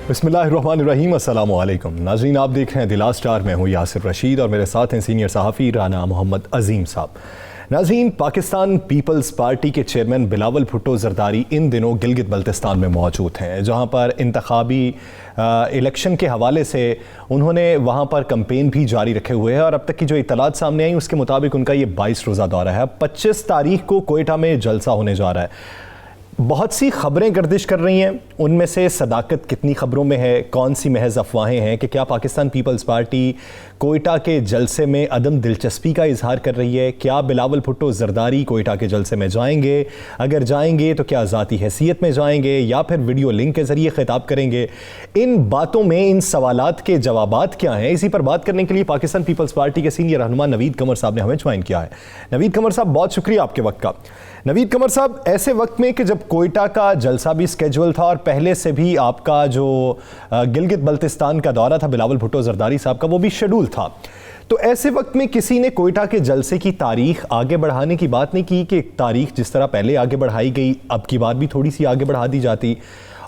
बिस्मिल्लाहिर्रहमानिर्रहीम, अस्सलाम वालेकुम नाज़रीन, आप देख रहे हैं दिला स्टार। मैं हूँ यासिर रशीद और मेरे साथ हैं सीनियर सहाफ़ी राना मोहम्मद अजीम साहब। नाज़रीन, पाकिस्तान पीपल्स पार्टी के चेयरमैन बिलावल भुट्टो ज़रदारी इन दिनों गिलगित बल्तिस्तान में मौजूद हैं, जहाँ पर इंतखाबी इलेक्शन के हवाले से उन्होंने वहाँ पर कैंपेन भी जारी रखे हुए हैं और अब तक की जो इत्तलात सामने आई उसके मुताबिक उनका ये 22 रोज़ा दौरा है। 25 तारीख को कोयटा में जलसा होने जा रहा है। बहुत सी खबरें गर्दिश कर रही हैं, उनमें से सदाकत कितनी खबरों में है, कौन सी महज अफवाहें हैं कि क्या पाकिस्तान पीपल्स पार्टी कोयटा के जलसे में अदम दिलचस्पी का इजहार कर रही है? क्या बिलावल भुट्टो ज़रदारी कोयटा के जलसे में जाएंगे? अगर जाएंगे तो क्या ज़ाती हैसियत में जाएंगे या फिर वीडियो लिंक के ज़रिए खिताब करेंगे? इन बातों में इन सवालात के जवाबात क्या हैं? इसी पर बात करने के लिए पाकिस्तान पीपल्स पार्टी के सीनियर रहनुमा नवीद कमर साहब ने हमें ज्वाइन किया है। नवीद कमर साहब, बहुत शुक्रिया आपके वक्त का। नवीद कमर साहब, ऐसे वक्त में कि जब कोयटा का जलसा भी स्केड्यूल था और पहले से भी आपका जो गिलगित बल्तिस्तान का दौरा था बिलावल भुट्टो ज़रदारी साहब का, वो भी शेड्यूल था, तो ऐसे वक्त में किसी ने कोयटा के जलसे की तारीख आगे बढ़ाने की बात नहीं की कि तारीख जिस तरह पहले आगे बढ़ाई गई अब की बार भी थोड़ी सी आगे बढ़ा दी जाती?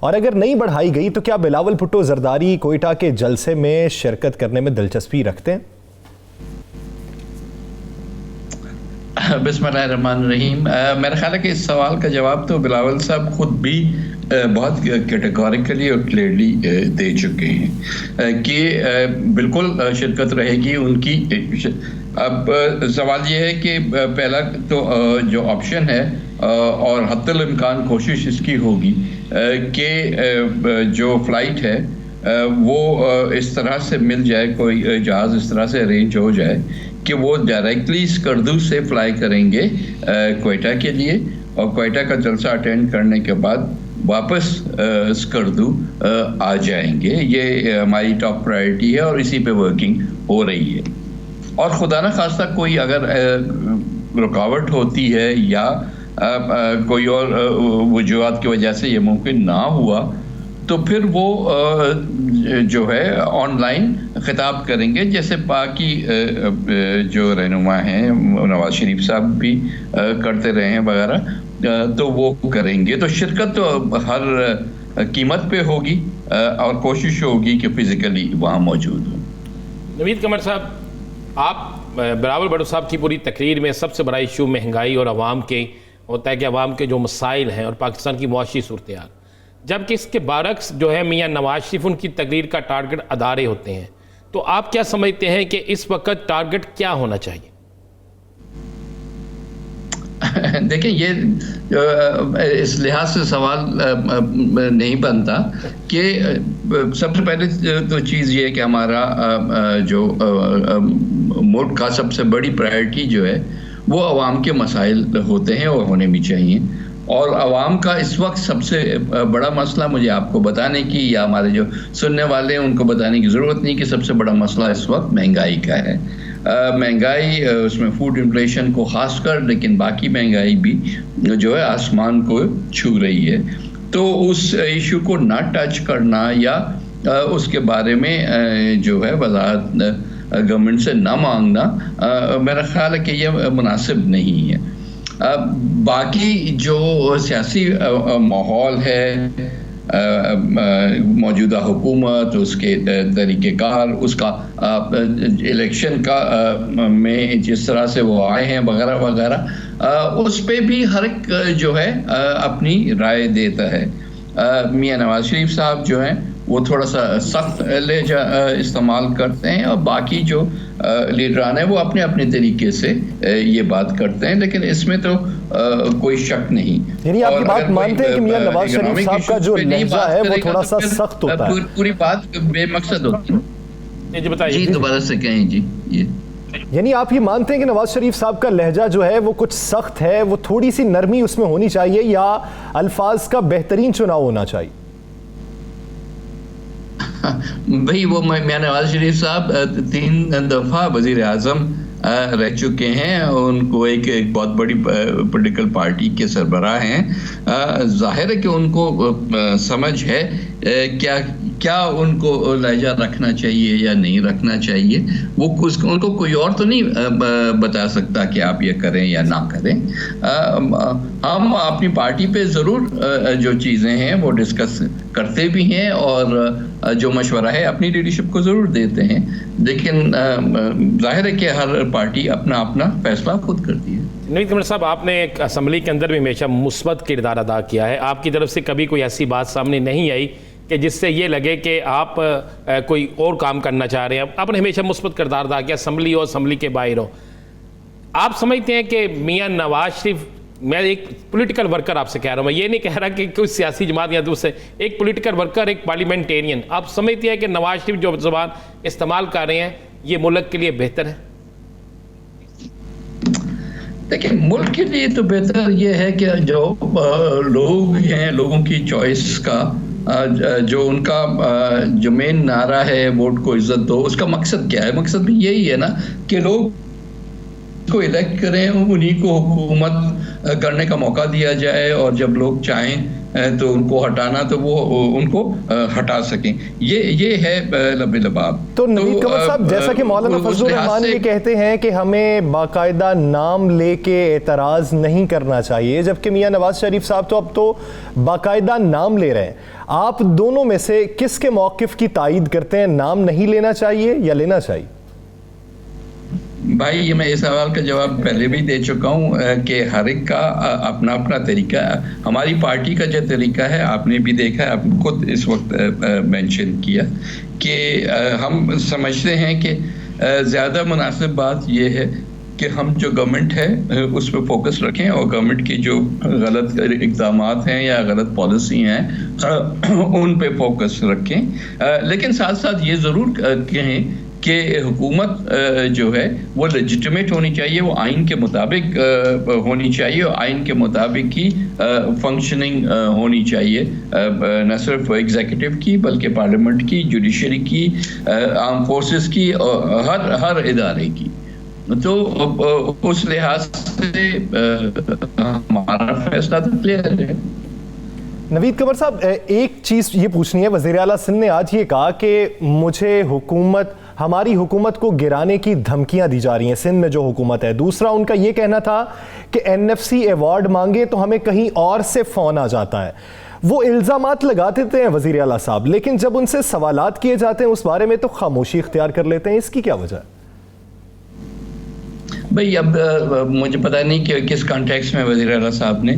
और अगर नहीं बढ़ाई गई तो क्या बिलावल भुट्टो ज़रदारी कोयटा के जलसे में शिरकत करने में दिलचस्पी रखते हैं? बिस्मिल्लाहिर्रहमानिर्रहीम। मेरा ख्याल है कि इस सवाल का जवाब तो बिलावल साहब खुद भी बहुत कैटेगोरिकली और क्लियरली दे चुके हैं कि बिल्कुल शिरकत रहेगी उनकी। अब सवाल ये है कि पहला तो जो ऑप्शन है और हत्तल इम्कान कोशिश इसकी होगी कि जो फ्लाइट है वो इस तरह से मिल जाए, कोई जहाज़ इस तरह से अरेंज हो जाए कि वो डायरेक्टली स्कर्दू से फ्लाई करेंगे कोयटा के लिए और कोयटा का जलसा अटेंड करने के बाद वापस स्कर्दू आ जाएंगे। ये हमारी टॉप प्रायोरिटी है और इसी पे वर्किंग हो रही है। और खुदा न खास्ता कोई अगर रुकावट होती है या कोई और वजूहात की वजह से ये मुमकिन ना हुआ तो फिर वो जो है ऑनलाइन खिताब करेंगे, जैसे बाकी जो रहनुमा हैं नवाज शरीफ साहब भी करते रहे हैं वगैरह, तो वो करेंगे। तो शिरकत तो हर कीमत पे होगी और कोशिश होगी कि फिजिकली वहाँ मौजूद हो। नवीद कमर साहब, आप बिलावल भुट्टो साहब की पूरी तकरीर में सबसे बड़ा इशू महंगाई और अवाम के होता है कि अवाम के जो मसाइल हैं और पाकिस्तान की मुआशी सूरत हाल, जबकि इसके बरक्स जो है मियाँ नवाज शरीफ उनकी तकरीर का टारगेट अदारे होते हैं। तो आप क्या समझते हैं कि इस वक्त टारगेट क्या होना चाहिए? देखिए, ये इस लिहाज से सवाल नहीं बनता कि सबसे पहले तो चीज़ ये है कि हमारा जो मुल्क का सबसे बड़ी प्रायोरिटी जो है वो अवाम के मसाइल होते हैं और होने भी चाहिए। और अवाम का इस वक्त सबसे बड़ा मसला, मुझे आपको बताने की या हमारे जो सुनने वाले हैं उनको बताने की ज़रूरत नहीं कि सबसे बड़ा मसला इस वक्त महंगाई का है। महंगाई, उसमें फूड इन्फ्लेशन को खास कर, लेकिन बाकी महंगाई भी जो है आसमान को छू रही है। तो उस इशू को ना टच करना या उसके बारे में जो है वजाहत गवर्नमेंट से ना मांगना, मेरा ख्याल है कि यह मुनासिब नहीं है। बाकी जो सियासी माहौल है, मौजूदा हुकूमत, उसके तरीक़ेकार, उसका इलेक्शन का में जिस तरह से वो आए हैं वगैरह वगैरह, उस पे भी हर एक जो है अपनी राय देता है। मियाँ नवाज शरीफ साहब जो हैं वो थोड़ा सा सख्त लहजा इस्तेमाल करते हैं और बाकी जो लीडरान है वो अपने अपने तरीके से ये बात करते हैं, लेकिन इसमें तो कोई शक नहीं। यानी आपकी बात मानते हैं कि मियां नवाज शरीफ साहब का जो लहजा है वो थोड़ा सा सख्त होता है? पूरी बात बेमकसद होती है। जी बताइए। जी दोबारा से कहें जी। ये यानी आप ये मानते हैं कि नवाज शरीफ साहब का लहजा जो है वो कुछ सख्त है, वो थोड़ी सी नरमी उसमें होनी चाहिए या अल्फाज का बेहतरीन चुनाव होना चाहिए? भाई, वो मियां नवाज शरीफ साहब 3 दफ़ा वज़ीर आज़म रह चुके हैं, उनको एक बहुत बड़ी पॉलिटिकल पार्टी के सरबराह हैं। जाहिर है कि उनको समझ है क्या क्या उनको लहजा रखना चाहिए या नहीं रखना चाहिए, वो उनको कोई और तो नहीं बता सकता कि आप ये करें या ना करें। हम अपनी पार्टी पे ज़रूर जो चीज़ें हैं वो डिस्कस करते भी हैं और जो मशवरा है अपनी लीडरशिप को ज़रूर देते हैं, लेकिन जाहिर है कि हर पार्टी अपना अपना फैसला खुद करती है। नवीद कमर साहब, आपने एक असम्बली के अंदर भी हमेशा मुस्बत किरदार अदा किया है। आपकी तरफ से कभी कोई ऐसी बात सामने नहीं आई कि जिससे ये लगे कि आप कोई और काम करना चाह रहे हैं? आपने हमेशा मुस्बत किरदार अदा किया, असम्बली हो असम्बली के बाहर हो। आप समझते हैं कि मियां नवाज शरीफ, मैं एक पॉलिटिकल वर्कर आपसे कह रहा हूँ, मैं ये नहीं कह रहा कि कोई सियासी जमात या दूसरे, एक पॉलिटिकल वर्कर, एक पार्लियामेंटेरियन, आप समझते हैं कि नवाज शरीफ जो ज़बान इस्तेमाल कर रहे हैं ये मुल्क के लिए बेहतर है? देखिए, मुल्क के लिए तो बेहतर ये है कि जो लोग हैं, लोगों की चॉइस का जो उनका जो मेन नारा है वोट को इज्जत दो, उसका मकसद क्या है? मकसद भी यही है ना कि लोग को इलेक्ट करें, उन्हीं को हुकूमत करने का मौका दिया जाए और जब लोग चाहें तो उनको हटाना तो वो उनको हटा सकें। ये है लबाब। तो नवीद कमर साहब, जैसा कि मौलाना फजलुर रहमान ये कहते हैं कि हमें बाकायदा नाम लेके एतराज़ नहीं करना चाहिए, जबकि मियां नवाज शरीफ साहब तो अब तो बाकायदा नाम ले रहे हैं। आप दोनों में से किसके मौक़िफ़ की तायीद करते हैं? नाम नहीं लेना चाहिए या लेना चाहिए? भाई, ये मैं इस सवाल का जवाब पहले भी दे चुका हूँ कि हर एक का अपना अपना तरीका है। हमारी पार्टी का जो तरीका है आपने भी देखा है, आपने खुद इस वक्त मेंशन किया कि हम समझते हैं कि ज़्यादा मुनासिब बात ये है कि हम जो गवर्नमेंट है उस पर फोकस रखें और गवर्नमेंट की जो गलत इक़दामात हैं या गलत पॉलिसी हैं उन पे फोकस रखें। लेकिन साथ साथ ये ज़रूर कहें कि हुकूमत जो है वो लेजिटिमेट होनी चाहिए, वो आइन के मुताबिक होनी चाहिए और आइन के मुताबिक ही फंक्शनिंग होनी चाहिए, न सिर्फ एग्जीक्यूटिव की बल्कि पार्लियामेंट की, जुडिशरी की, आर्म फोर्सेस की और हर इदारे की। तो उस लिहाज से हमारा फैसला तो क्लियर है। नवीद कमर साहब, एक चीज़ ये पूछनी है, वज़ीर आला सिंध ने आज ये कहा कि मुझे हमारी हुकूमत को गिराने की धमकियां दी जा रही हैं सिंध में जो हुकूमत है। दूसरा उनका ये कहना था कि NFC अवार्ड मांगे तो हमें कहीं और से फ़ोन आ जाता है। वो इल्ज़ामात लगा देते हैं वज़ीर आला साहब, लेकिन जब उनसे सवालात किए जाते हैं उस बारे में तो खामोशी इख्तियार कर लेते हैं। इसकी क्या वजह है? भाई, अब मुझे पता नहीं कि किस कॉन्टेक्स्ट में वज़ीर आला साहब ने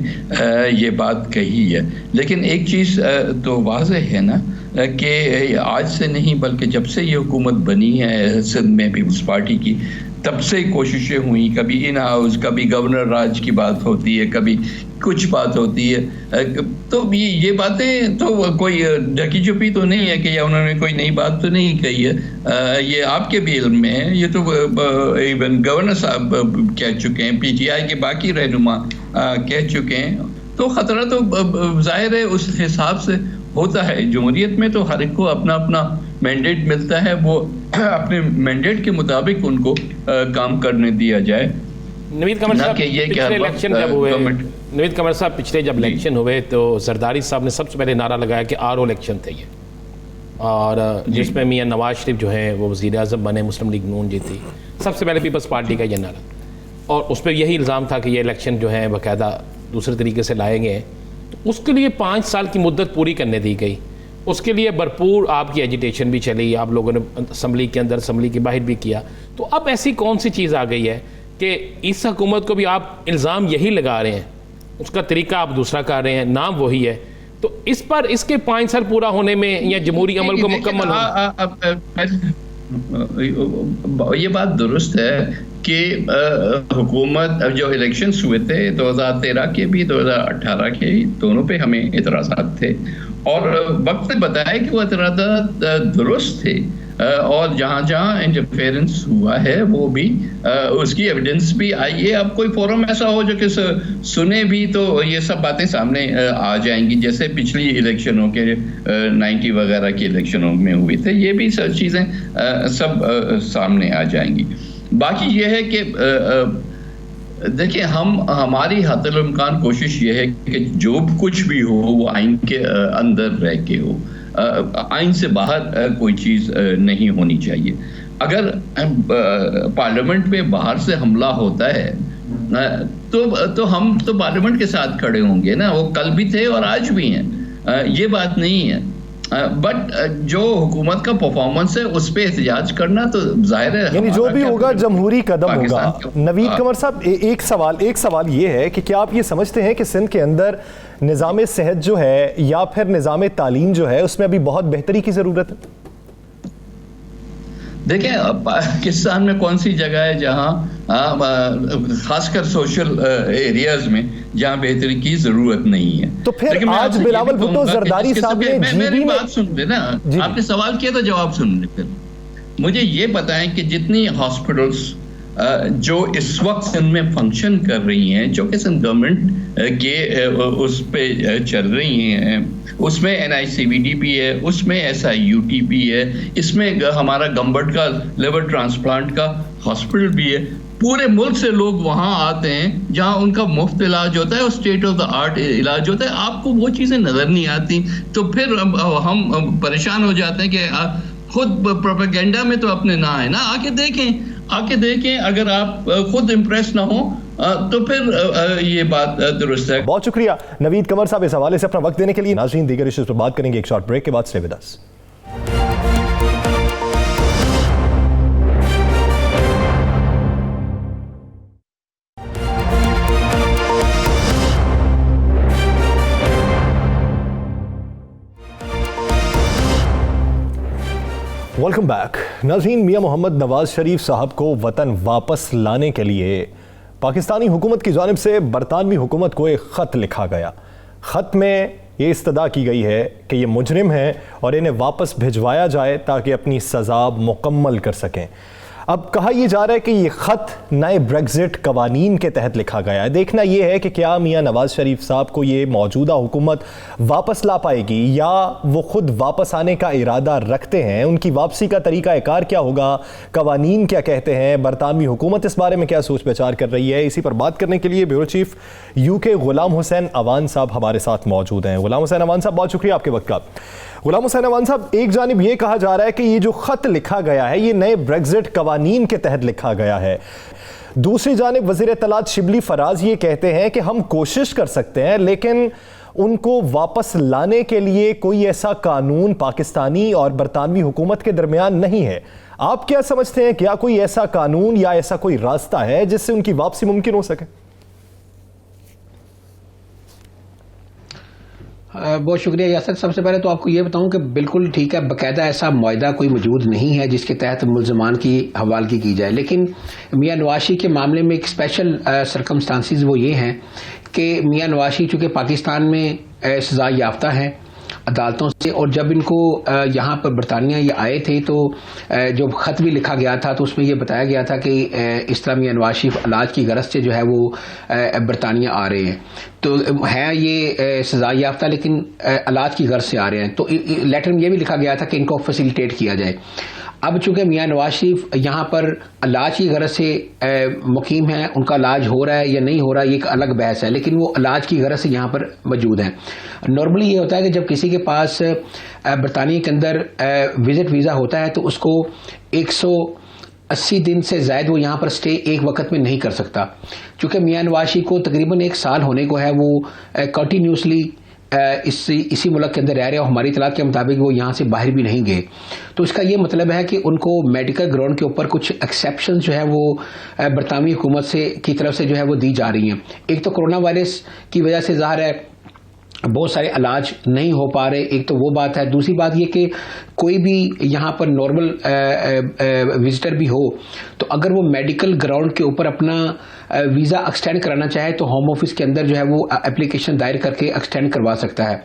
ये बात कही है, लेकिन एक चीज़ तो वाज़ेह है ना कि आज से नहीं बल्कि जब से ये हुकूमत बनी है सिंध में पीपल्स पार्टी की, तब से कोशिशें हुई, कभी इन हाउस, कभी गवर्नर राज की बात होती है, कभी कुछ बात होती है। तो ये बातें तो कोई ढकी छुपी तो नहीं है कि या उन्होंने कोई नई बात तो नहीं कही है, ये आपके भी इल्म में है। ये तो इवन गवर्नर साहब कह चुके हैं, PTI के बाकी रहनुमा कह चुके हैं। तो ख़तरा तो जाहिर है उस हिसाब से होता है। जमहूरियत में तो हर एक को अपना अपना मैंडेट मिलता है, वो अपने मैंडेट के मुताबिक उनको काम करने दिया जाए। नवीद कमर साहब, पिछले इलेक्शन जब हुए, नवीद कमर साहब पिछले जब इलेक्शन हुए तो जरदारी साहब ने सबसे पहले नारा लगाया कि RO इलेक्शन थे ये, और जिसमें मियां नवाज शरीफ जो हैं वो वज़ीर आज़म बने, मुस्लिम लीग नून जीती, सबसे पहले पीपल्स पार्टी का ये नारा, और उस पर यही इल्ज़ाम था कि ये इलेक्शन जो है बाकायदा दूसरे तरीके से लाए गए। तो उसके लिए 5 साल की मुद्दत पूरी करने दी गई, उसके लिए भरपूर आपकी एजिटेशन भी चली, आप लोगों ने असम्बली के अंदर, असम्बली के बाहर भी किया। तो अब ऐसी कौन सी चीज़ आ गई है कि इस हुकूमत को भी आप इल्ज़ाम यही लगा रहे हैं, उसका तरीका आप दूसरा कर रहे हैं, नाम वही है, तो इस पर इसके 5 साल पूरा होने में या जमहूरी अमल को मुकम्मल ये बात दुरुस्त है कि हुकूमत जो इलेक्शंस हुए थे 2013 के भी 2018 के भी, दोनों पे हमें एतराज़ात थे और वक्त ने बताया कि वो एतराज़ात दुरुस्त थे और जहाँ जहाँ इंटरफेरेंस हुआ है वो भी उसकी एविडेंस भी आई है। अब कोई फोरम ऐसा हो जो कि सुने भी तो ये सब बातें सामने आ जाएंगी, जैसे पिछली इलेक्शनों के 90 वगैरह की इलेक्शनों में हुए थे, ये भी सब चीज़ें सब सामने आ जाएंगी। बाकी ये है कि देखिए, हमारी हद्दुल इम्कान कोशिश ये है कि जो कुछ भी हो वो आइन के अंदर रह के हो। आइन से बाहर कोई चीज़ नहीं होनी चाहिए। अगर पार्लियामेंट पे बाहर से हमला होता है तो हम तो पार्लियामेंट के साथ खड़े होंगे ना, वो कल भी थे और आज भी हैं, ये बात नहीं है। बट जो हुकूमत का परफॉर्मेंस है उस पर एहतजाज करना तो जाहिर है, यानी जो भी होगा जमहूरी कदम होगा। नवीद कमर साहब, एक सवाल ये है कि क्या आप ये समझते हैं कि सिंध के अंदर निज़ाम सेहत जो है या फिर निज़ाम तालीम जो है उसमें अभी बहुत बेहतरी की ज़रूरत है? देखिए, पाकिस्तान में कौन सी जगह है जहां खासकर सोशल एरियाज में जहां बेहतरी की जरूरत नहीं है? तो फिर आज बिलावल भुट्टो जरदारी साहब ने मेरी बात सुन ले ना, आपने सवाल किया तो जवाब सुन ले। फिर मुझे ये बताएं कि जितनी हॉस्पिटल्स जो इस वक्त इनमें फंक्शन कर रही हैं, जो कि गवर्नमेंट के उस पे चल रही हैं, उसमें NICVD भी है, उसमें SIUT भी है, इसमें हमारा गंबट का लिवर ट्रांसप्लांट का हॉस्पिटल भी है। पूरे मुल्क से लोग वहाँ आते हैं जहाँ उनका मुफ्त इलाज होता है और स्टेट ऑफ द आर्ट इलाज होता है। आपको वो चीज़ें नज़र नहीं आती, तो फिर हम परेशान हो जाते हैं कि खुद प्रोपेगेंडा में तो अपने ना है ना, आके देखें। अगर आप खुद इम्प्रेस ना हो तो फिर ये बात दुरुस्त है। बहुत शुक्रिया नवीद कमर साहब इस हवाले से अपना वक्त देने के लिए। नाज़रीन, दीगर इश्यूज पर बात करेंगे एक शॉर्ट ब्रेक के बाद। Stay with us. Welcome back. नाज़रीन, मियां मोहम्मद नवाज शरीफ साहब को वतन वापस लाने के लिए पाकिस्तानी हुकूमत की जानिब से बरतानवी हुकूमत को एक ख़त लिखा गया। ख़त में ये इस्तदा की गई है कि ये मुजरिम हैं और इन्हें वापस भिजवाया जाए ताकि अपनी सज़ा मुकम्मल कर सकें। अब कहा यह जा रहा है कि ये ख़त नए ब्रेग्जिट कवानीन के तहत लिखा गया है। देखना यह है कि क्या मियां नवाज शरीफ साहब को ये मौजूदा हुकूमत वापस ला पाएगी या वो खुद वापस आने का इरादा रखते हैं। उनकी वापसी का तरीका कार क्या होगा, कवानीन क्या कहते हैं, बरतानवी हुकूमत इस बारे में क्या सोच विचार कर रही है। इसी पर बात करने के लिए bureau chief UK Ghulam Hussain Awan साहब हमारे साथ मौजूद हैं। गुलाम हुसैन अवान साहब, बहुत शुक्रिया आपके वक्त का। गुलाम हुसैन अवान साहब, एक जानिब ये कहा जा रहा है कि ये जो खत लिखा गया है ये नए ब्रेग्जिट कवानीन के तहत लिखा गया है। दूसरी जानिब वज़ीर इत्तलात शिबली फराज ये कहते हैं कि हम कोशिश कर सकते हैं लेकिन उनको वापस लाने के लिए कोई ऐसा कानून पाकिस्तानी और बरतानवी हुकूमत के दरमियान नहीं है। आप क्या समझते हैं, क्या कोई ऐसा कानून या ऐसा कोई रास्ता है जिससे उनकी वापसी मुमकिन हो सके? बहुत शुक्रिया यासर। सबसे पहले तो आपको ये बताऊं कि बिल्कुल ठीक है, बाकायदा ऐसा मुआहदा कोई मौजूद नहीं है जिसके तहत मुल्ज़मान की हवालगी की जाए। लेकिन मियां नवाज़ के मामले में एक स्पेशल सर्कमस्टांसिस वो ये हैं कि मियां नवाज़ चूँकि पाकिस्तान में सज़ा याफ्ता हैं अदालतों से, और जब इनको यहाँ पर बरतानिया ये आए थे तो जो ख़त भी लिखा गया था तो उसमें ये बताया गया था कि इस तरह मियां नवाज़ शरीफ इलाज की गरज से जो है वो बरतानिया आ रहे हैं। तो है ये सज़ा याफ्ता लेकिन इलाज की गरज से आ रहे हैं। तो लेटर में ये भी लिखा गया था कि इनको फैसिलिटेट किया जाए। अब चूंकि मियां नवाज शरीफ यहाँ पर इलाज की गरज से मुकीम है, उनका इलाज हो रहा है या नहीं हो रहा है ये एक अलग बहस है, लेकिन वो इलाज की गरज से यहाँ पर मौजूद हैं। नॉर्मली ये होता है कि जब किसी के पास बरतानिया के अंदर विजिट वीज़ा होता है तो उसको 180 दिन से ज़ायद वो यहाँ पर स्टे एक वक्त में नहीं कर सकता। चूँकि मियां नवाज शरीफ को तकरीबन 1 साल होने को है, वो कंटिन्यूसली इसी मुल्क के अंदर रह रहे हैं। हमारी इतलात के मुताबिक वो यहाँ से बाहर भी नहीं गए। तो इसका ये मतलब है कि उनको मेडिकल ग्राउंड के ऊपर कुछ एक्सेप्शन जो है वो बरतानवी हुकूमत से की तरफ से जो है वो दी जा रही हैं। एक तो कोरोना वायरस की वजह से ज़ाहिर है बहुत सारे इलाज नहीं हो पा रहे, एक तो वो बात है। दूसरी बात ये कि कोई भी यहाँ पर नॉर्मल विजिटर भी हो तो अगर वो मेडिकल ग्राउंड के ऊपर अपना वीज़ा एक्सटेंड कराना चाहे तो होम ऑफिस के अंदर जो है वो एप्लीकेशन दायर करके एक्सटेंड करवा सकता है।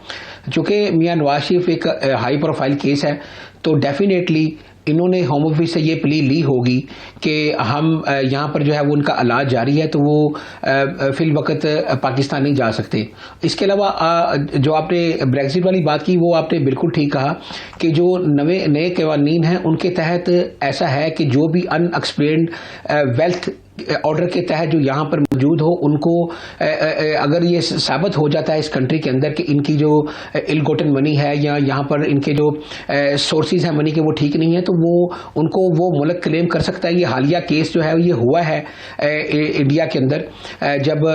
चूँकि मियां नवाज शरीफ एक हाई प्रोफाइल केस है तो डेफिनेटली इन्होंने होम ऑफिस से ये प्ली ली होगी कि हम यहाँ पर जो है वो उनका इलाज जारी है तो वो फिल वक्त पाकिस्तान नहीं जा सकते। इसके अलावा जो आपने ब्रेग्जिट वाली बात की वो आपने बिल्कुल ठीक कहा कि जो नए कवानीन हैं उनके तहत ऐसा है कि जो भी अनएक्सप्लेन्ड वेल्थ ऑर्डर के तहत जो यहाँ पर मौजूद हो, उनको अगर ये साबित हो जाता है इस कंट्री के अंदर कि इनकी जो इल गोटन मनी है या यहाँ पर इनके जो सोर्सेज हैं मनी के वो ठीक नहीं है, तो उनको वो मुल्क क्लेम कर सकता है। ये हालिया केस जो है ये हुआ है इंडिया के अंदर, जब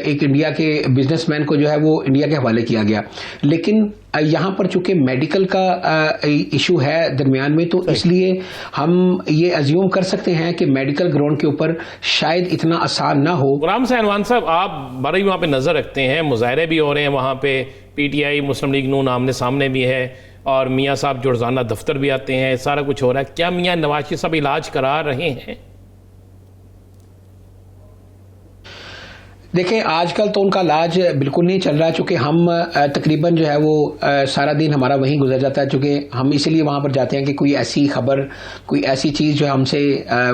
एक इंडिया के बिजनेसमैन को जो है वो इंडिया के हवाले किया गया। लेकिन यहाँ पर चूंकि मेडिकल का इशू है दरमियान में, तो इसलिए हम ये अज्यूम कर सकते हैं कि मेडिकल ग्राउंड के ऊपर शायद इतना आसान ना हो। गुलाम अनवान साहब, आप बड़ी वहाँ पे नज़र रखते हैं, मुजाहरे भी हो रहे हैं वहाँ पे, PTI मुस्लिम लीग नून आमने सामने भी है और मियाँ साहब जो रोज़ाना दफ्तर भी आते हैं, सारा कुछ हो रहा है। क्या मियाँ नवाज शरीफ साहब इलाज करा रहे हैं? देखिए, आजकल तो उनका इलाज बिल्कुल नहीं चल रहा है, चूँकि हम तकरीबन जो है वो सारा दिन हमारा वहीं गुजर जाता है, चूँकि हम इसीलिए वहाँ पर जाते हैं कि कोई ऐसी खबर, कोई ऐसी चीज़ जो हमसे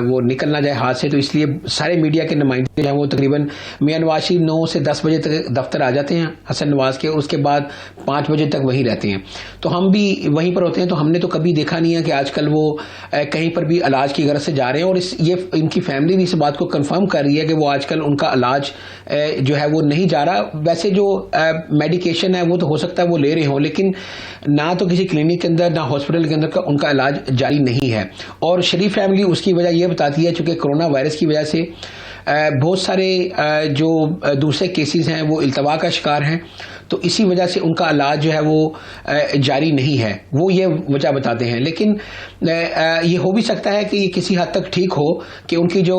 वो निकल ना जाए हाथ से। तो इसलिए सारे मीडिया के नुमाइंदे जो हैं वो तकरीबन मियां नवाज शरीफ 9 से 10 बजे तक दफ्तर आ जाते हैं हसन नवाज के, उसके बाद 5 बजे तक वहीं रहते हैं। तो हम भी वहीं पर होते हैं, तो हमने तो कभी देखा नहीं है कि आजकल वो कहीं पर भी इलाज की गरज से जा रहे हैं। और ये इनकी फैमिली भी इस बात को कन्फर्म कर रही है कि वो आजकल उनका इलाज जो है वो नहीं जा रहा। वैसे जो मेडिकेशन है वो तो हो सकता है वो ले रहे हो, लेकिन ना तो किसी क्लिनिक के अंदर ना हॉस्पिटल के अंदर का उनका इलाज जारी नहीं है। और शरीफ फैमिली उसकी वजह ये बताती है, चूंकि कोरोना वायरस की वजह से बहुत सारे जो दूसरे केसेस हैं वो इल्तवा का शिकार हैं, तो इसी वजह से उनका इलाज जो है वो जारी नहीं है, वो ये वजह बताते हैं। लेकिन ये हो भी सकता है कि ये किसी हद तक ठीक हो कि उनकी जो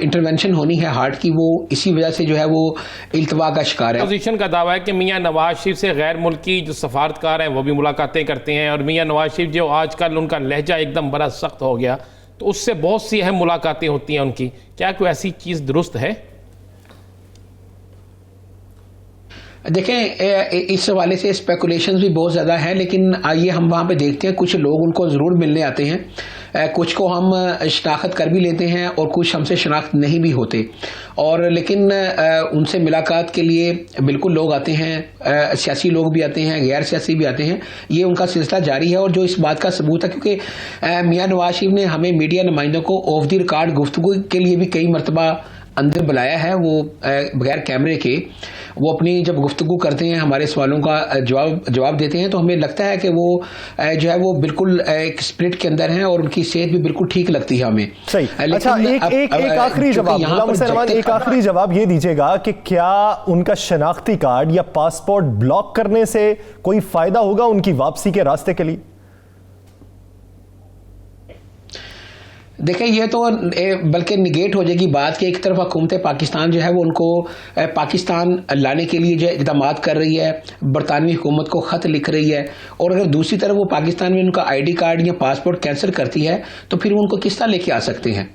इंटरवेंशन होनी है हार्ट की, वो इसी वजह से जो है वो इल्तवा का शिकार है। अपोजिशन का दावा है कि मियां नवाज शरीफ से गैर मुल्की जो सफारतकार हैं वो भी मुलाकातें करते हैं, और मियां नवाज शरीफ जो आजकल उनका लहजा एकदम बड़ा सख्त हो गया, तो उससे बहुत सी अहम मुलाकातें होती हैं उनकी। क्या कोई ऐसी चीज़ दुरुस्त है? देखें, इस हवाले से स्पेकुलेशंस भी बहुत ज़्यादा है, लेकिन आइए हम वहाँ पे देखते हैं। कुछ लोग उनको ज़रूर मिलने आते हैं, कुछ को हम शनाख्त कर भी लेते हैं और कुछ हमसे शनाख्त नहीं भी होते, और लेकिन उनसे मुलाकात के लिए बिल्कुल लोग आते हैं, सियासी लोग भी आते हैं, गैर सियासी भी आते हैं। ये उनका सिलसिला जारी है, और जो इस बात का सबूत है, क्योंकि मियां नवाज शरीफ ने हमें मीडिया नुमाइंदों को ऑफ द रिकॉर्ड गुफ्तगू के लिए भी कई मरतबा अंदर बुलाया है। वो बगैर कैमरे के वो अपनी जब गुफ्तगू करते हैं, हमारे सवालों का जवाब देते हैं, तो हमें लगता है कि वो जो है वो बिल्कुल एक स्पिरिट के अंदर हैं और उनकी सेहत भी बिल्कुल ठीक लगती है हमें। सही। अच्छा, एक आखिरी जवाब, एक आखिरी जवाब ये दीजिएगा कि क्या उनका शनाख्ती कार्ड या पासपोर्ट ब्लॉक करने से कोई फायदा होगा उनकी वापसी के रास्ते के लिए? देखें, ये तो बल्कि निगेट हो जाएगी बात कि एक तरफ हुकूमत पाकिस्तान जो है वो उनको पाकिस्तान लाने के लिए जो इक़दाम कर रही है, बरतानवी हुकूमत को ख़त लिख रही है, और अगर दूसरी तरफ वो पाकिस्तान में उनका ID कार्ड या पासपोर्ट कैंसिल करती है, तो फिर वो उनको किस तरह लेके आ सकते हैं?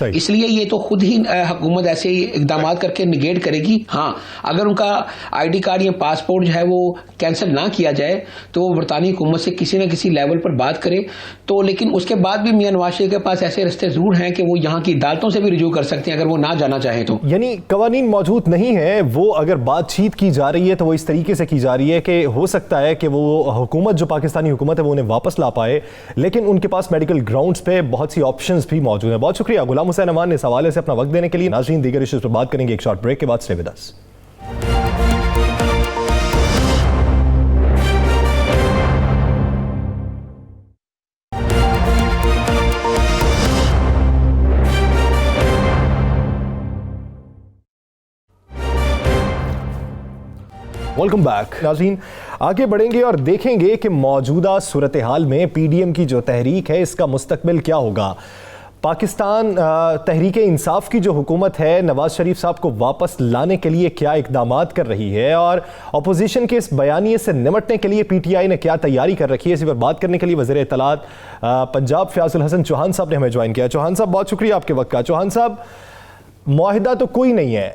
इसलिए ये तो खुद ही हुकूमत ऐसे इक़दाम करके निगेट करेगी। हाँ, अगर उनका ID कार्ड या पासपोर्ट जो है वो कैंसिल ना किया जाए, तो वो बरतानी हुकूमत से किसी न किसी लेवल पर बात करे, तो लेकिन उसके बाद भी मियां नवाज शरीफ के पास ऐसे रास्ते जरूर हैं कि वो यहाँ की अदालतों से भी रुजू कर सकते हैं अगर वो ना जाना चाहें तो। यानी कवानीन मौजूद नहीं है, वो अगर बातचीत की जा रही है तो वो इस तरीके से की जा रही है कि हो सकता है कि वो हुकूमत जो पाकिस्तानी हुकूमत है वो उन्हें वापस ला पाए, लेकिन उनके पास मेडिकल ग्राउंड्स पे बहुत सी ऑप्शंस भी मौजूद है। बहुत शुक्रिया गुलाम हुसैन अमान इस हवाले से अपना वक्त देने के लिए। नाज़रीन, दीगर इश्यूज पर बात करेंगे एक शॉर्ट ब्रेक के बाद। Stay with us. Welcome back. नाज़रीन, आगे बढ़ेंगे और देखेंगे कि मौजूदा सूरत हाल में PDM की जो तहरीक है इसका मुस्तकबिल क्या होगा। पाकिस्तान तहरीक इंसाफ की जो हुकूमत है नवाज शरीफ साहब को वापस लाने के लिए क्या इकदामात कर रही है, और अपोजिशन के इस बयानिए से निमटने के लिए PTI ने क्या तैयारी कर रखी है, इसी पर बात करने के लिए वज़ीर इत्तलात पंजाब फयाजुल हसन चौहान साहब ने हमें ज्वाइन किया। चौहान साहब, बहुत शुक्रिया आपके वक्त का। चौहान साहब, मुआहिदा तो कोई नहीं है,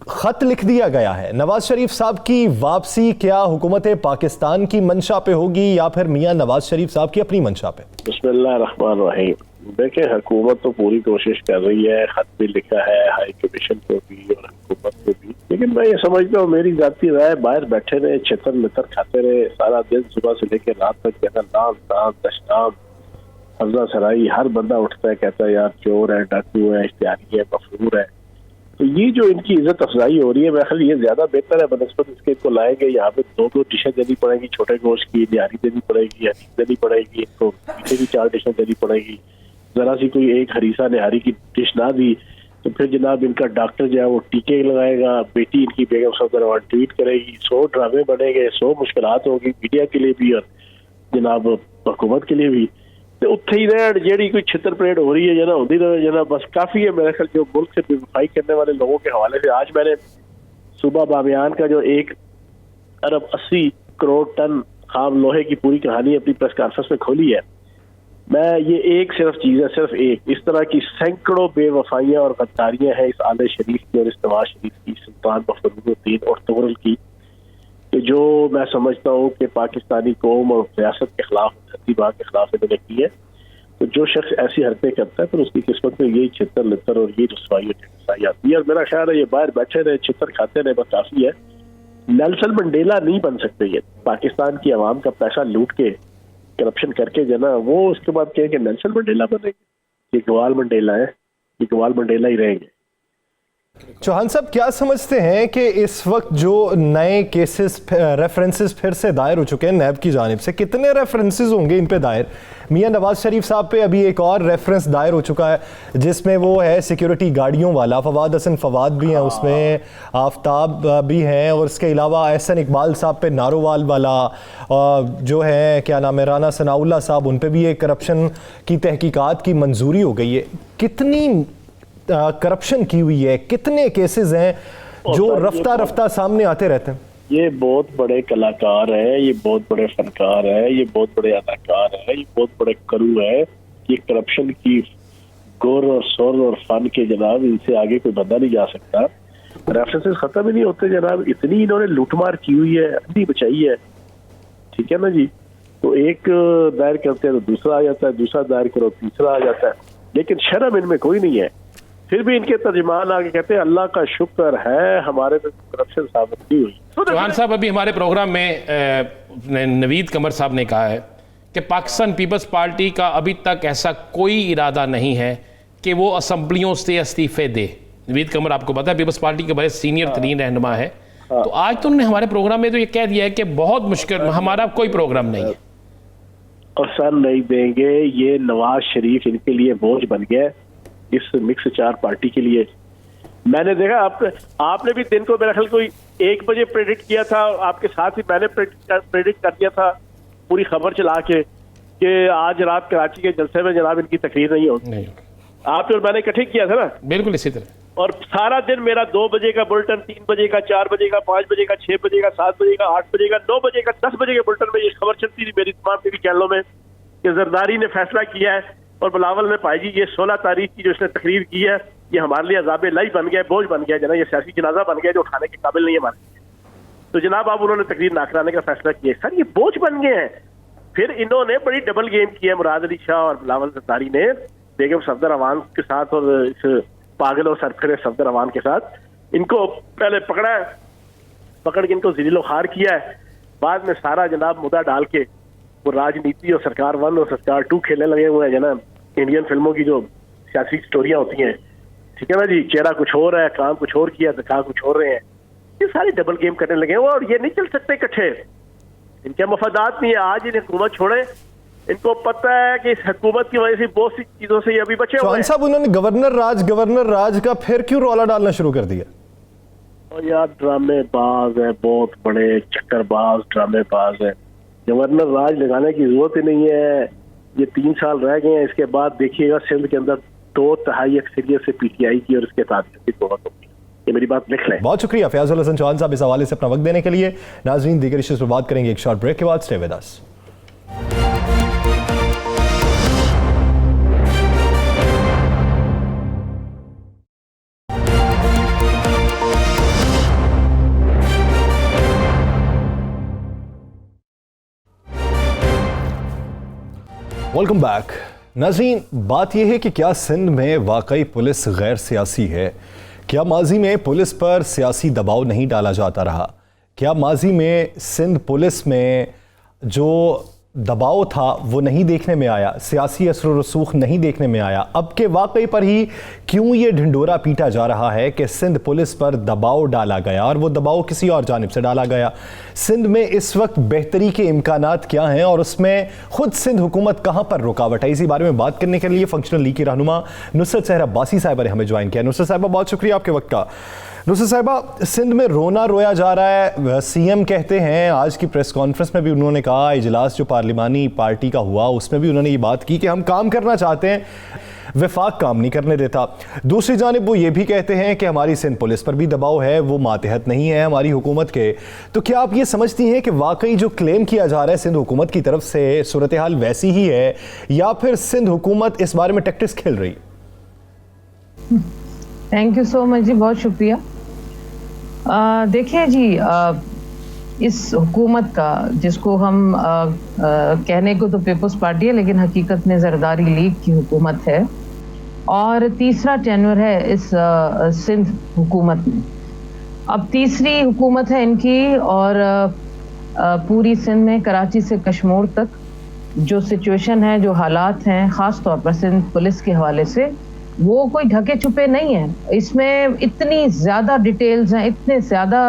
खत लिख दिया गया है। नवाज शरीफ साहब की वापसी क्या हुकूमत पाकिस्तान की मंशा पे होगी या फिर मियां नवाज शरीफ साहब की अपनी मंशा पे? बिस्मिल्लाहिर्रहमानिर्रहीम। देखिए, हुकूमत तो पूरी कोशिश कर रही है, खत भी लिखा है हाई कमीशन को भी और हुकूमत को भी, लेकिन मैं ये समझता हूँ, मेरी जाती राय, बाहर बैठे रहे, छितर मितर खाते रहे सारा दिन, सुबह से लेकर रात तक, नाम दाम दशनाम हफ्जा सराई, हर बंदा उठता है कहता है यार चोर है, डाकू है, इश्तिहारी है, मफरूर है। तो ये जो इनकी इज्जत अफजाई हो रही है, मैं ख्याल ये ज्यादा बेहतर है बनस्पत इसके। इनको लाएंगे यहाँ पे 2-2 डिशें देनी पड़ेगी, छोटे गोश्त की निहारी देनी पड़ेगी, हनीस देनी पड़ेगी, इनको पीछे भी 4 डिशें देनी पड़ेगी। जरा सी कोई एक हरीसा निहारी की डिश ना दी तो फिर जनाब इनका डॉक्टर जो है वो टीके लगाएगा, बेटी इनकी बेगम सफदर ट्वीट करेगी, 100 ड्रामे बनेंगे, 100 मुश्किलात होगी मीडिया के लिए भी और जनाब हुकूमत के लिए भी। तो उत्थे ही रह जेड़ी कोई छितर परेड हो रही है जना होती रहे जना, बस काफी है मेरे ख्याल। जो मुल्क से बेवफाई करने वाले लोगों के हवाले से आज मैंने सुबह बामियान का जो 1 अरब 80 करोड़ टन खाम लोहे की पूरी कहानी अपनी प्रेस कॉन्फ्रेंस में खोली है। मैं ये एक सिर्फ चीज है, सिर्फ एक, इस तरह की सैकड़ों बेवफाइयां और गद्दारियां हैं इस आले शरीफ की और इस नवाज शरीफ की, सुल्तान बखरुद्दीन और तुगरल की, कि जो मैं समझता हूँ कि पाकिस्तानी कौम और रियासत के खिलाफ, धरती बाग के खिलाफ इन्होंने की है। तो जो शख्स ऐसी हरकतें करता है फिर उसकी किस्मत में यही छितर लितर और ये रसवाई आती है। और मेरा ख्याल है ये बाहर बैठे रहे, छितर खाते रहे, बस काफी है। नेल्सन मंडेला नहीं बन सकते ये, पाकिस्तान की आवाम का पैसा लूट के करप्शन करके जो ना वो उसके बाद कहें कि नेल्सन मंडेला बनेंगे। ये गवाल मंडेला है, ये गवाल मंडेला ही रहेंगे। चौहान साहब क्या समझते हैं कि इस वक्त जो नए केसेस रेफरेंसेस फिर से दायर हो चुके हैं नैब की जानिब से, कितने रेफरेंसेस होंगे इन पे दायर? मियां नवाज शरीफ साहब पे अभी एक और रेफरेंस दायर हो चुका है जिसमें वो है सिक्योरिटी गाड़ियों वाला, फवाद हसन फवाद भी हैं उसमें, आफ्ताब भी हैं, और इसके अलावा एहसन इकबाल साहब पे नारोवाल वाला जो है क्या नाम है राना सनाउल्लाह साहब, उन पे भी एक करप्शन की तहकीकात की मंजूरी हो गई है। कितनी करप्शन की हुई है, कितने केसेस हैं जो रफ्ता रफ्ता सामने आते रहते हैं? ये बहुत बड़े कलाकार हैं, ये बहुत बड़े फनकार हैं, ये बहुत बड़े अदाकार हैं, ये बहुत बड़े करू है। ये करप्शन की गोर और सोर और फन के जनाब इनसे आगे कोई बंदा नहीं जा सकता। रेफरेंसेस खत्म ही नहीं होते जनाब, इतनी इन्होंने लूटमार की हुई है, अंधी बचाई है, ठीक है ना जी। तो एक दायर करते हैं तो दूसरा आ जाता है, दूसरा दायर करो तीसरा आ जाता है, लेकिन शर्म इनमें कोई नहीं है। फिर भी इनके तर्जुमान आगे कहते हैं अल्लाह का शुक्र है हमारे पे करप्शन साबित नहीं हुई। चौहान साहब अभी हमारे प्रोग्राम में नवीद कमर साहब ने कहा है कि पाकिस्तान पीपल्स पार्टी का अभी तक ऐसा कोई इरादा नहीं है कि वो असम्बलियों से इस्तीफे दे। नवीद कमर आपको पता है पीपल्स पार्टी के बड़े सीनियर तरीन रहनुमा है। तो आज तो उन्होंने हमारे प्रोग्राम में तो ये कह दिया है कि बहुत मुश्किल, हमारा कोई प्रोग्राम नहीं है और सर नहीं देंगे। ये नवाज शरीफ इनके लिए बोझ बन गया इस मिक्स 4 पार्टी के लिए। मैंने देखा आपने भी दिन को मेरा ख्याल कोई 1 बजे प्रेडिक्ट किया था, आपके साथ ही मैंने प्रेडिक्ट कर दिया था पूरी खबर चला के कि आज रात कराची के जलसे में जनाब इनकी तकरीर नहीं होगी। आपने और मैंने इकट्ठे किया था ना, बिल्कुल इसी तरह। और सारा दिन मेरा 2 बजे का बुलेटिन, 3 बजे का, 4 बजे का, 5 बजे का, 6 बजे का, 7 बजे का, 8 बजे का, 9 बजे का, 10 बजे के बुलेटिन में ये खबर चलती थी मेरी तमाम टीवी चैनलों में कि जरदारी ने फैसला किया है और बिलावल ने भाई जी ये 16 तारीख की जो इसने तकरीर की है ये हमारे लिए अज़ाब इलाही बन गया, बोझ बन गया, जना ये सियासी जनाजा बन गया जो उठाने के काबिल नहीं है हमारे। तो जनाब अब उन्होंने तकरीर ना कराने का फैसला किया। सर ये बोझ बन गए हैं। फिर इन्होंने बड़ी डबल गेम की है मुराद अली शाह और बिलावल जरदारी ने बेगम सफदर अवान के साथ और इस पागल और सरफिरे सफदर अवान के साथ। इनको पहले पकड़ के इनको ज़िलीलो खार किया है, बाद में सारा जनाब मुद्दा डाल के वो राजनीति और सरकार 1 और सरकार 2 खेलने लगे हुए हैं जना। इंडियन फिल्मों की जो सियासी स्टोरियां होती हैं, ठीक है ना जी, चेहरा कुछ और है, काम कुछ और किया, दिखा कुछ और रहे हैं। ये सारे डबल गेम करने लगे हैं और ये नहीं चल सकते इकट्ठे, इनके मफादात नहीं है। आज इन्हें हुकूमत छोड़े, इनको पता है कि इस हुकूमत की वजह से बहुत सी चीजों से ये अभी बचे हुए हैं। साहब उन्होंने गवर्नर राज का फिर क्यों रौला डालना शुरू कर दिया? और यार ड्रामेबाज है, बहुत बड़े चक्करबाज ड्रामेबाज है। गवर्नर राज लगाने की जरूरत ही नहीं है। ये 3 साल रह गए हैं, इसके बाद देखिएगा सिंध के अंदर 2/3 अक्सरियत से PTI की और इसके ताकत की बहुत होगी। ये मेरी बात लिख लें। बहुत शुक्रिया फयाजुल हसन चौहान साहब इस हवाले से अपना वक्त देने के लिए। नाज़रीन दीगर इश्यूज़ पर बात करेंगे एक शॉर्ट ब्रेक के बाद। Stay with us. Welcome back. नाज़रीन बात यह है कि क्या सिंध में वाकई पुलिस गैर सियासी है? क्या माजी में पुलिस पर सियासी दबाव नहीं डाला जाता रहा? क्या माजी में सिंध पुलिस में जो दबाव था वो नहीं देखने में आया, सियासी असर व रसूख नहीं देखने में आया। अब के वाकई पर ही क्यों ये ढिंडोरा पीटा जा रहा है कि सिंध पुलिस पर दबाव डाला गया और वो दबाव किसी और जानिब से डाला गया। सिंध में इस वक्त बेहतरी के इम्कानात क्या हैं और उसमें खुद सिंध हुकूमत कहाँ पर रुकावट है, इसी बारे में बात करने के लिए फंक्शनल लीग की रहनुमा नुसरत सहर अब्बासी साहिबा ने हमें ज्वाइन किया। नुसरत साहिबा, बहुत शुक्रिया आपके वक्त का। नुसरत साहिबा, सिंध में रोना रोया जा रहा है। सीएम कहते हैं, आज की प्रेस कॉन्फ्रेंस में भी उन्होंने कहा, इजलास जो पार्लिमानी पार्टी का हुआ उसमें भी उन्होंने ये बात की कि हम काम करना चाहते हैं, वफाक काम नहीं करने देता। दूसरी जानिब वो ये भी कहते हैं कि हमारी सिंध पुलिस पर भी दबाव है, वो मातहत नहीं है हमारी हुकूमत के। तो क्या आप ये समझती हैं कि वाकई जो क्लेम किया जा रहा है सिंध हुकूमत की तरफ से सूरत हाल वैसी ही है, या फिर सिंध हुकूमत इस बारे में टैक्टिक्स खेल रही? थैंक यू सो मच जी, बहुत शुक्रिया। देखिए जी, इस हुकूमत का, जिसको हम कहने को तो पीपल्स पार्टी है लेकिन हकीकत में जरदारी लीग की हुकूमत है, और तीसरा टेन्योर है इस सिंध हुकूमत में। अब तीसरी हुकूमत है इनकी, और पूरी सिंध में कराची से कश्मीर तक जो सिचुएशन है, जो हालात हैं, ख़ास तौर पर सिंध पुलिस के हवाले से, वो कोई ढके छुपे नहीं है। इसमें इतनी ज़्यादा डिटेल्स हैं, इतने ज़्यादा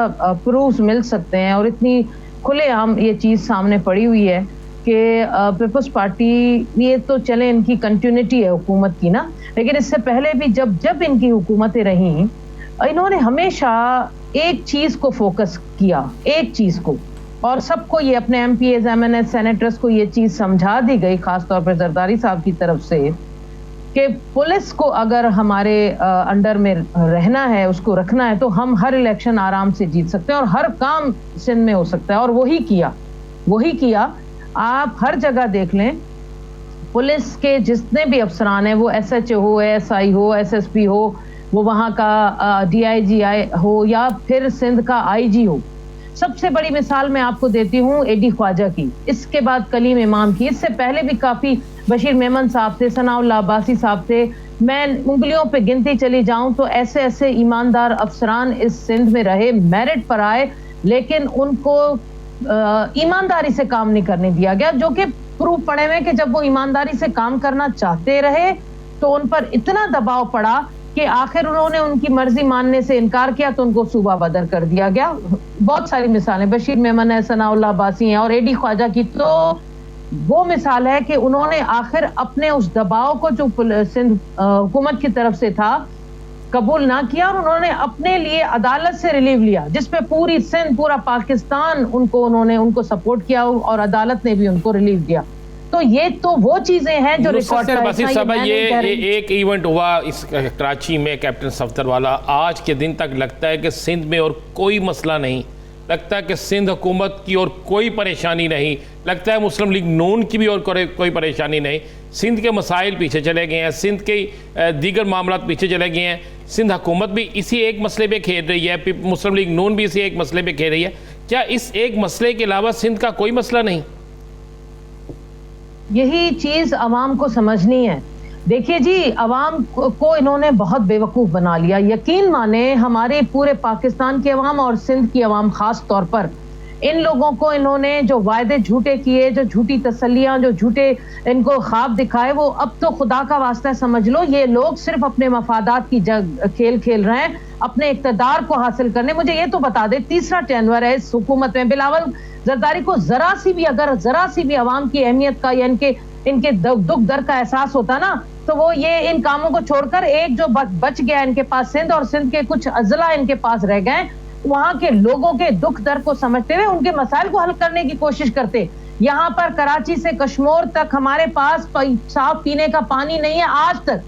प्रूफ्स मिल सकते हैं, और इतनी खुलेआम ये चीज़ सामने पड़ी हुई है कि पीपल्स पार्टी, ये तो चले इनकी कंटिन्यूटी है हुकूमत की ना, लेकिन इससे पहले भी जब इनकी हुकूमतें रहीं, इन्होंने हमेशा एक चीज़ को फोकस किया, एक चीज़ को, और सबको ये अपने MPs, MNS, सेनेटर्स को ये चीज़ समझा दी गई, ख़ासतौर पर जरदारी साहब की तरफ से, कि पुलिस को अगर हमारे अंडर में रहना है, उसको रखना है, तो हम हर इलेक्शन आराम से जीत सकते हैं और हर काम सिंध में हो सकता है। और वही किया। आप हर जगह देख लें, पुलिस के जितने भी अफसरान हैं, वो SHO हो, SI हो, SSP हो, वो वहाँ का DIG हो, या फिर सिंध का IG हो। सबसे बड़ी मिसाल मैं आपको देती हूँ AD ख्वाजा की, इसके बाद कलीम इमाम की, इससे पहले भी काफ़ी बशीर मेमन साहब थे, सनाउल्लाह अब्बासी साहब थे। मैं उंगलियों पे गिनती चली जाऊं तो ऐसे ईमानदार अफसरान इस सिंध में रहे, मेरिट पर आए, लेकिन उनको ईमानदारी से काम नहीं करने दिया गया, जो कि प्रूफ पड़े हुए कि जब वो ईमानदारी से काम करना चाहते रहे तो उन पर इतना दबाव पड़ा कि आखिर उन्होंने उनकी मर्जी मानने से इनकार किया तो उनको सूबा बदर कर दिया गया। बहुत सारी मिसालें, बशीर मेमन है, सनाउल्लाह अब्बासी हैं, और AD ख्वाजा की तो वो मिसाल है कि उन्होंने आखिर अपने उस दबाव को जो सिंध हुकूमत की तरफ से था कबूल ना किया, और उन्होंने अपने लिए अदालत से रिलीव लिया, जिसपे पूरी सिंध, पूरा पाकिस्तान उनको सपोर्ट किया, और अदालत ने भी उनको रिलीव दिया। तो ये तो वो चीजें हैं जो रिकॉर्ड ये एक इवेंट हुआ इस कराची में, कैप्टन सफदर वाला। आज के दिन तक लगता है कि सिंध में और कोई मसला नहीं, लगता है कि सिंध हुकूमत की और कोई परेशानी नहीं, लगता है मुस्लिम लीग नून की भी और कोई परेशानी नहीं। सिंध के मसाइल पीछे चले गए हैं, सिंध के दीगर मामला पीछे चले गए हैं। सिंध हुकूमत भी इसी एक मसले पे खेल रही है, मुस्लिम लीग नून भी इसी एक मसले पे खेल रही है। क्या इस एक मसले के अलावा सिंध का कोई मसला नहीं? यही चीज अवाम को समझनी है। देखिए जी, अवाम को इन्होंने बहुत बेवकूफ़ बना लिया। यकीन माने, हमारे पूरे पाकिस्तान की अवाम और सिंध की अवाम खास तौर पर, इन लोगों को इन्होंने जो वायदे झूठे किए, जो झूठी तसल्लियां, जो झूठे इनको ख्वाब दिखाए, वो अब तो खुदा का वास्ता समझ लो ये लोग सिर्फ अपने मफादात की खेल खेल रहे हैं, अपने इक़्तिदार को हासिल करने। मुझे ये तो बता दे, तीसरा टेन्योर है इस हुकूमत में, बिलावल जरदारी को जरा सी भी अवाम की अहमियत का या इनके दुख दर्द का एहसास होता ना, तो वो ये इन कामों को छोड़कर, एक जो बच गया इनके पास सिंध, और सिंध के कुछ अजला इनके पास रह गए, वहां के लोगों के दुख दर्द को समझते हुए उनके मसाइल को हल करने की कोशिश करते। यहाँ पर कराची से कश्मीर तक हमारे पास साफ पीने का पानी नहीं है आज तक।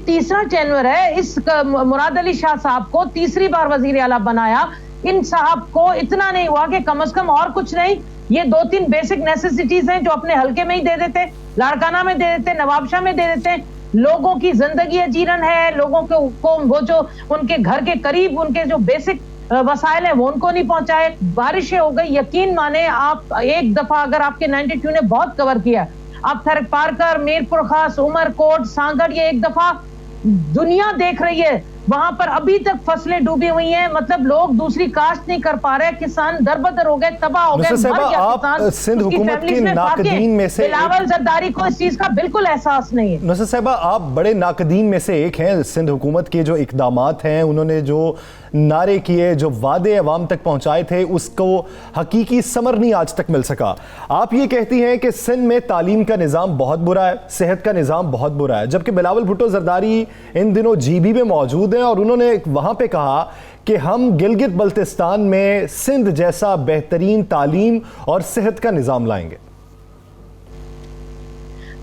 तीसरा टेन्योर है इस मुराद अली शाह साहब को तीसरी बार वजीर आला बनाया। इन साहब को इतना नहीं हुआ कि कम से कम और कुछ नहीं, ये 2-3 बेसिक नेसेसिटीज हैं जो अपने हल्के में ही दे देते, लाड़काना में दे देते, नवाबशाह में दे देते। लोगों की जिंदगी जीरन है, लोगों को वो जो उनके घर के करीब उनके जो बेसिक वसाइल है वो उनको नहीं पहुंचाए। बारिशें हो गई, यकीन माने, आप एक दफा, अगर आपके 92 ने बहुत कवर किया, आप थरक पारकर, मीरपुर खास, उमरकोट, सांगड़, ये एक दफा दुनिया देख रही है वहां पर अभी तक फसलें डूबी हुई हैं, मतलब लोग दूसरी काश्त नहीं कर पा रहे, किसान दरबदर हो गए, तबाह हो गए, मर गया किसान। सिंध हुकूमत के नाकदीन में से बिलावल जरदारी को इस चीज का बिल्कुल एहसास नहीं है। नुसरत साहिबा, आप बड़े नाकदीन में से एक हैं। सिंध हुकूमत के जो इकदामात हैं, उन्होंने जो नारे किए, जो वादे अवाम तक पहुंचाए थे, उसको हकीकी समर नहीं आज तक मिल सका। आप ये कहती हैं कि सिंध में तालीम का निज़ाम बहुत बुरा है, सेहत का निज़ाम बहुत बुरा है, जबकि बिलावल भुट्टो जरदारी इन दिनों GB में मौजूद हैं और उन्होंने वहां पे कहा कि हम गिलगित बल्तिस्तान में सिंध जैसा बेहतरीन तालीम और सेहत का निज़ाम लाएंगे।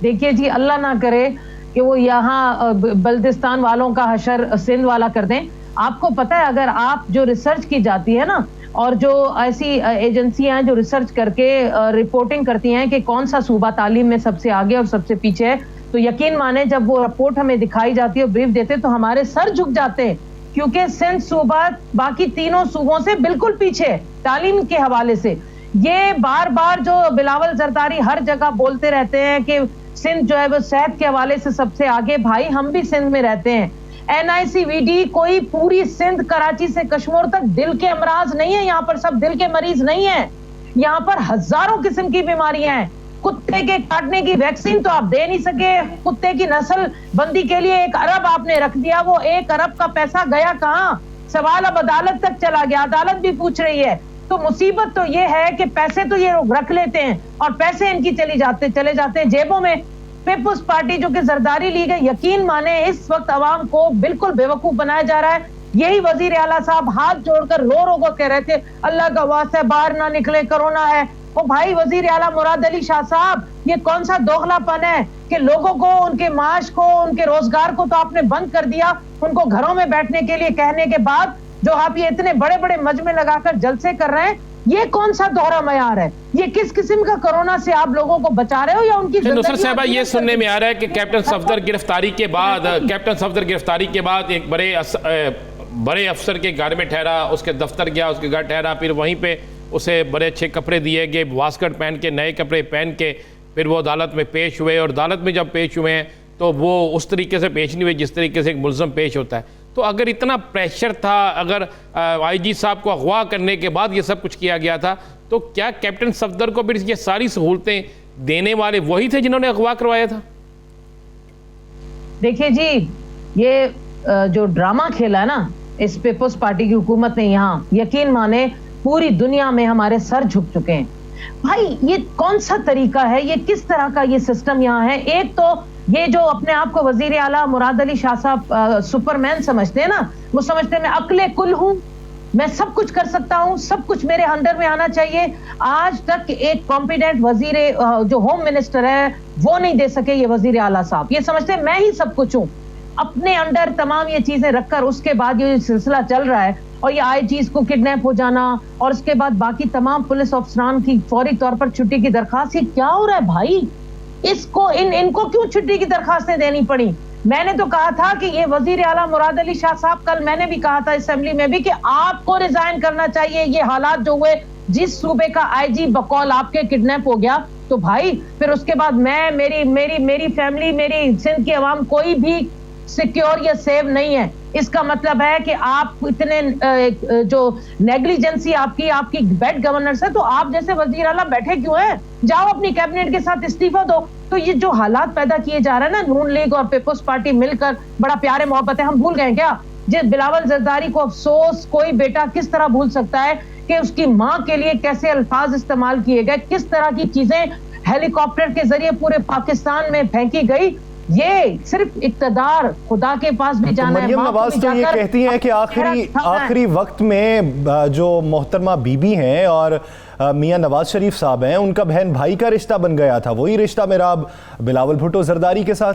देखिए जी, अल्लाह ना करे कि वो यहाँ बल्तिस्तान वालों का हशर सिंध वाला कर दें। आपको पता है, अगर आप जो रिसर्च की जाती है ना, और जो ऐसी एजेंसियां हैं जो रिसर्च करके रिपोर्टिंग करती हैं कि कौन सा सूबा तालीम में सबसे आगे और सबसे पीछे है, तो यकीन माने जब वो रिपोर्ट हमें दिखाई जाती है, ब्रीफ देते, तो हमारे सर झुक जाते हैं, क्योंकि सिंध सूबा बाकी तीनों सूबों से बिल्कुल पीछे है तालीम के हवाले से। ये बार बार जो बिलावल जरदारी हर जगह बोलते रहते हैं कि सिंध जो है वो सेहत के हवाले से सबसे आगे। भाई, हम भी सिंध में रहते हैं। NICVD कोई पूरी सिंध, कराची से कश्मीर तक दिल के अमराज नहीं है, यहाँ पर सब दिल के मरीज नहीं है। यहाँ पर हजारों किस्म की बीमारियां हैं। कुत्ते के काटने की वैक्सीन तो आप दे नहीं सके, कुत्ते की नस्ल बंदी के लिए 1 अरब आपने रख दिया, वो 1 अरब का पैसा गया कहाँ? सवाल अब अदालत तक चला गया, अदालत भी पूछ रही है। तो मुसीबत तो ये है कि पैसे तो ये लोग रख लेते हैं और पैसे इनकी चले जाते हैं जेबों में। पीपुल्स पार्टी जो कि जरदारी ली गई, यकीन माने इस वक्त अवाम को बिल्कुल बेवकूफ बनाया जा रहा है। यही वजीर आला साहब हाथ जोड़कर रो रो कर कह रहे थे, अल्लाह का वास्ता बाहर ना निकले, कोरोना है। ओ भाई, वजीर आला मुराद अली शाह साहब, ये कौन सा दोगलापन है कि लोगों को, उनके माश को, उनके रोजगार को तो आपने बंद कर दिया, उनको घरों में बैठने के लिए कहने के बाद जो आप ये इतने बड़े बड़े मजमे लगाकर जलसे कर रहे हैं, ये कौन सा दोहरा मयार है? ये किस किस्म का कोरोना से आप लोगों को बचा रहे हो या उनकी? नुसरत साहिबा, ये सुनने में आ रहा है कि कैप्टन सफदर गिरफ्तारी के बाद एक बड़े अफसर के घर में ठहरा, उसके दफ्तर गया, उसके घर ठहरा, फिर वहीं पे उसे बड़े अच्छे कपड़े दिए गए, वास्कट पहन के, नए कपड़े पहन के फिर वो अदालत में पेश हुए। और अदालत में जब पेश हुए हैं तो वो उस तरीके से पेश नहीं हुए जिस तरीके से एक मुल्ज़म पेश होता है। तो अगर इतना प्रेशर था, अगर IG साहब को अगवा करने के बाद ये सब कुछ किया गया था, तो क्या कैप्टन सफदर को फिर ये सारी सहूलतें देने वाले वही थे जिन्होंने अगवा करवाया था? देखिए जी, ये जो ड्रामा खेला है ना इस पीपुल्स पार्टी की हुकूमत ने, यहाँ यकीन माने पूरी दुनिया में हमारे सर झुक चुके हैं। भाई, ये कौन सा तरीका है? ये किस तरह का ये सिस्टम यहाँ है? एक तो ये जो अपने आप को वजीर आला मुराद अली शाह साहब सुपरमैन समझते हैं ना, वो समझते हैं मैं अक्ले कुल हूं, मैं सब कुछ कर सकता हूं, सब कुछ मेरे अंडर में आना चाहिए। आज तक एक कॉम्पिटेंट वजीर जो होम मिनिस्टर है वो नहीं दे सके ये वजीर आला साहब। ये समझते हैं मैं ही सब कुछ हूं, अपने अंडर तमाम ये चीजें रखकर उसके बाद ये सिलसिला चल रहा है। और ये IGs को किडनैप हो जाना और उसके बाद बाकी तमाम पुलिस अफसरान की फौरी तौर पर छुट्टी की दरखास्त, ये क्या हो रहा है भाई? इसको इनको क्यों छुट्टी की दरखास्तें देनी पड़ी? मैंने तो कहा था कि ये वजीर आला मुराद अली शाह साहब, कल मैंने भी कहा था असेंबली में भी कि आपको रिजाइन करना चाहिए। ये हालात जो हुए, जिस सूबे का IG बकौल आपके किडनैप हो गया, तो भाई फिर उसके बाद मैं, मेरी फैमिली, मेरी सिंध की अवाम कोई भी सिक्योर या सेव नहीं है। इसका मतलब है कि आप इतने जो नेग्लिजेंसी आपकी बेड गवर्नेंस है, तो आप जैसे वजीर आला बैठे क्यों हैं? जाओ अपनी कैबिनेट के साथ इस्तीफा दो। तो ये जो हालात पैदा किए जा रहे हैं ना, नून लीग और पीपुल्स पार्टी मिलकर, बड़ा प्यारे मोहब्बत है, हम भूल गए क्या? जिस बिलावल जरदारी को अफसोस कोई बेटा किस तरह भूल सकता है कि उसकी माँ के लिए कैसे अल्फाज इस्तेमाल किए गए, किस तरह की चीजें हेलीकॉप्टर के जरिए पूरे पाकिस्तान में फेंकी गई। ये सिर्फ इक्तदार, खुदा के पास भी जाना है। मरियम नवाज तो ये कहती हैं कि आखिरी वक्त में जो मोहतरमा बीबी हैं और मियां नवाज शरीफ साहब हैं, उनका बहन भाई का रिश्ता बन गया था, वही रिश्ता मेरा अब बिलावल भुट्टो जरदारी के साथ।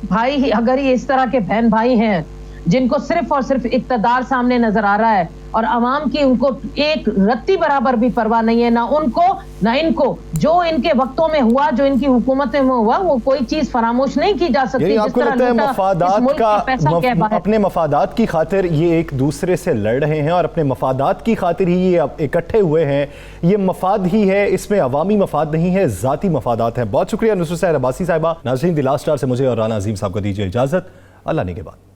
भाई, अगर ये इस तरह के बहन भाई हैं जिनको सिर्फ और सिर्फ इक्तदार सामने नजर आ रहा है और अवाम की उनको एक रत्ती बराबर भी परवाह नहीं है, ना उनको ना इनको, जो इनके वक्तों में हुआ, जो इनकी हुकूमत में हुआ, वो कोई चीज फरामोश नहीं की जा सकती। आपको लगता है अपने मफादात की खातिर ये एक दूसरे से लड़ रहे हैं और अपने मफादात की खातिर ही ये इकट्ठे हुए हैं? ये मफाद ही है, इसमें अवामी मफाद नहीं है, जाती मफादात है। बहुत शुक्रिया नुसरत अब्बासी साहिबा। नाज़रीन, द लास्ट स्टार से मुझे और राना अजीम साहब को दीजिए इजाजत। अल्लाह ने के बाद।